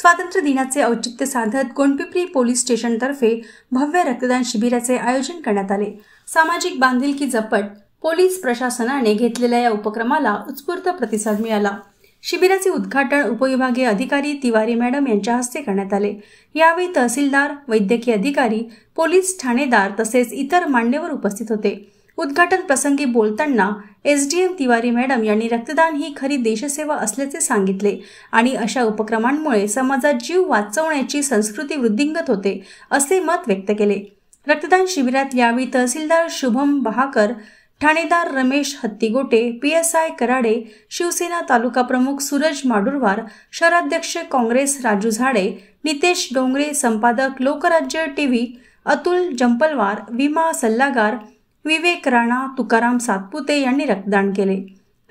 स्वातंत्र्य दिनाचे औचित्य साधत गोंडपिंपरी पोलीस स्टेशनतर्फे भव्य रक्तदान शिबिराचे आयोजन करण्यात आले। सामाजिक बांधिलकी जपत पोलीस प्रशासनाने घेतलेल्या या उपक्रमाला उत्स्फूर्त प्रतिसाद मिळाला। शिबिराचे उद्घाटन उपविभागीय अधिकारी तिवारी मॅडम यांच्या हस्ते करण्यात आले। यावेळी तहसीलदार, वैद्यकीय अधिकारी, पोलीस ठाणेदार तसेच इतर मान्यवर उपस्थित होते। उद्घाटन प्रसंगी बोलताना एसडीएम तिवारी मॅडम यांनी रक्तदान ही खरी देशसेवा असल्याचे सांगितले आणि अशा उपक्रमांमुळे समाजात जीव वाचवण्याची संस्कृती वृद्धिंगत होते असे मत व्यक्त केले। रक्तदान शिबिरात यावेळी तहसीलदार शुभम बहाकर, ठाणेदार रमेश हत्तीगोटे, PSI कराडे, शिवसेना तालुका प्रमुख सूरज माडुरवार, शहराध्यक्ष काँग्रेस राजू झाडे, नितेश डोंगरे, संपादक लोकराज्य TV अतुल जंपलवार, विमा सल्लागार विवेक राणा, तुकाराम सातपुते यांनी रक्तदान केले।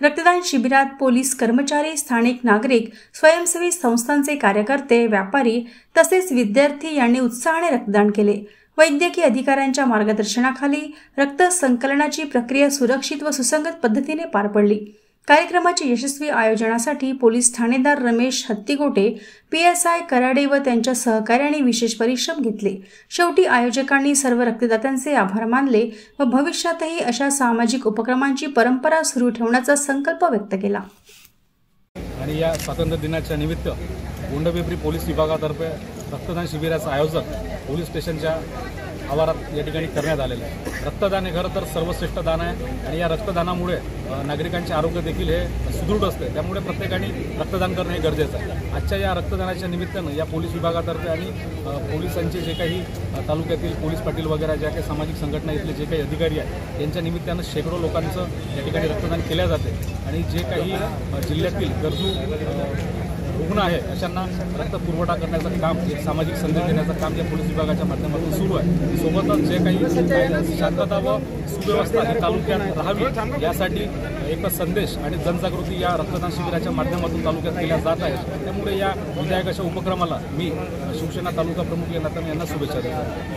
रक्तदान शिबिरात पोलीस कर्मचारी, स्थानिक नागरिक, स्वयंसेवी संस्थांचे कार्यकर्ते, व्यापारी तसेच विद्यार्थी यांनी उत्साहाने रक्तदान केले। वैद्यकीय अधिकाऱ्यांच्या मार्गदर्शनाखाली रक्त संकलनाची प्रक्रिया सुरक्षित व सुसंगत पद्धतीने पार पडली। कार्यक्रमाच्या यशस्वी आयोजनासाठी पोलीस ठाणेदार रमेश हत्तीगोटे, PSI कराडे व त्यांच्या सहकार्याने विशेष परिश्रम घेतले। शेवटी आयोजकांनी सर्व रक्तदात्यांचे आभार मानले व भविष्यातही अशा सामाजिक उपक्रमांची परंपरा सुरू ठेवण्याचा संकल्प व्यक्त केला। आणि या स्वातंत्र्य दिनाच्या निमित्त गोंडपिंपरी पोलीस विभागातर्फे रक्तदान शिबिराचं आयोजन पोलीस स्टेशनच्या आवारात या ठिकाणी करण्यात आलेलं आहे। रक्तदान हे खरं तर सर्वश्रेष्ठ दान आहे आणि या रक्तदानामुळे नागरिकांचे आरोग्य देखील हे सुदृढ असते। त्यामुळे प्रत्येकाने रक्तदान करणे हे गरजेचं आहे। आजच्या या रक्तदानाच्या निमित्तानं या पोलीस विभागातर्फे आणि पोलिसांचे जे काही तालुक्यातील पोलीस पाटील वगैरे ज्या काही सामाजिक संघटना इथले जे काही अधिकारी आहेत यांच्या निमित्तानं शेकडो लोकांचं या ठिकाणी रक्तदान केले जाते आणि जे काही जिल्ह्यातील गरजू रुग्ण आहे अशांना रक्त पुरवठा करण्याचं काम, एक सामाजिक संदेश देण्याचं काम या पोलीस विभागाच्या माध्यमातून सुरू आहे। सोबतच जे काही शांतता व सुव्यवस्था ही तालुक्यात राहावी यासाठी एक संदेश आणि जनजागृती या रक्तदान शिबिराच्या माध्यमातून तालुक्यात केल्या जात आहे। त्यामुळे या विधायक अशा उपक्रमाला मी शिवसेना तालुका प्रमुख या नात्याने यांना शुभेच्छा देतो।